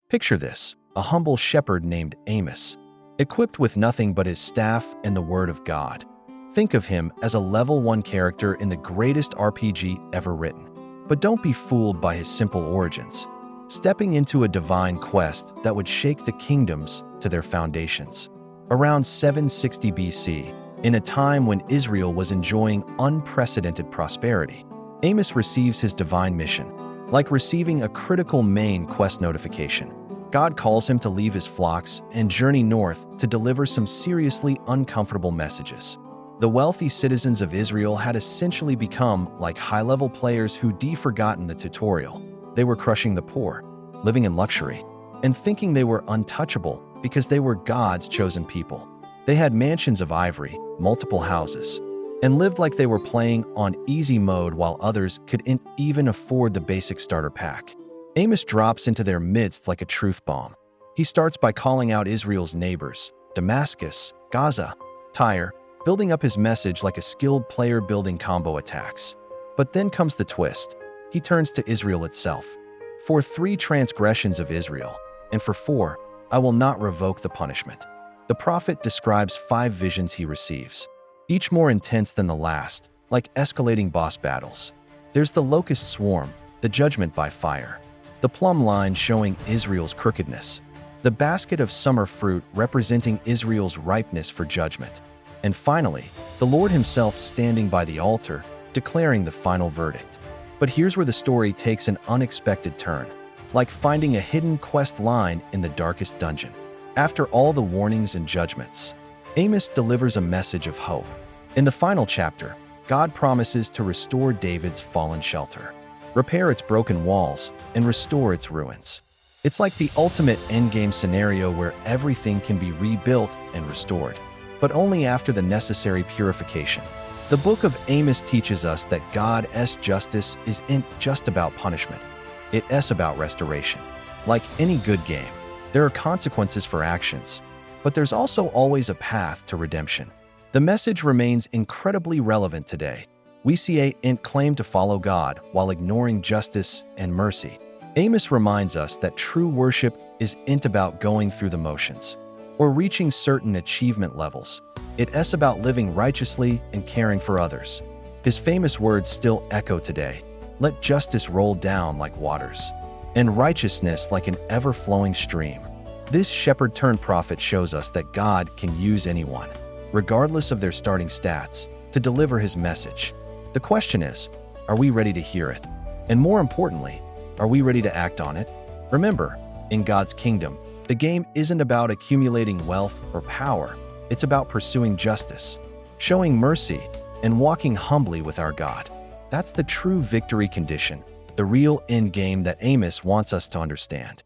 Picture this, a humble shepherd named Amos, equipped with nothing but his staff and the word of God. Think of him as a level 1 character in the greatest RPG ever written. But don't be fooled by his simple origins. Stepping into a divine quest that would shake the kingdoms to their foundations. Around 760 BC, in a time when Israel was enjoying unprecedented prosperity, Amos receives his divine mission. Like receiving a critical main quest notification, God calls him to leave his flocks and journey north to deliver some seriously uncomfortable messages. The wealthy citizens of Israel had essentially become like high-level players who'd forgotten the tutorial. They were crushing the poor, living in luxury, and thinking they were untouchable because they were God's chosen people. They had mansions of ivory, multiple houses, and lived like they were playing on easy mode while others couldn't even afford the basic starter pack. Amos drops into their midst like a truth bomb. He starts by calling out Israel's neighbors, Damascus, Gaza, Tyre, building up his message like a skilled player building combo attacks. But then comes the twist. He turns to Israel itself. For 3 transgressions of Israel, and for 4, I will not revoke the punishment. The prophet describes 5 visions he receives, each more intense than the last, like escalating boss battles. There's the locust swarm, the judgment by fire, the plumb line showing Israel's crookedness, the basket of summer fruit representing Israel's ripeness for judgment, and finally, the Lord himself standing by the altar, declaring the final verdict. But here's where the story takes an unexpected turn, like finding a hidden quest line in the darkest dungeon. After all the warnings and judgments, Amos delivers a message of hope. In the final chapter, God promises to restore David's fallen shelter, repair its broken walls, and restore its ruins. It's like the ultimate endgame scenario where everything can be rebuilt and restored, but only after the necessary purification. The book of Amos teaches us that God's justice isn't just about punishment. It's about restoration. Like any good game, there are consequences for actions, but there's also always a path to redemption. The message remains incredibly relevant today. We see an claim to follow God while ignoring justice and mercy. Amos reminds us that true worship isn't about going through the motions or reaching certain achievement levels. It's about living righteously and caring for others. His famous words still echo today. Let justice roll down like waters, and righteousness like an ever-flowing stream. This shepherd-turned-prophet shows us that God can use anyone, regardless of their starting stats, to deliver his message. The question is, are we ready to hear it? And more importantly, are we ready to act on it? Remember, in God's kingdom, the game isn't about accumulating wealth or power. It's about pursuing justice, showing mercy, and walking humbly with our God. That's the true victory condition, the real end game that Amos wants us to understand.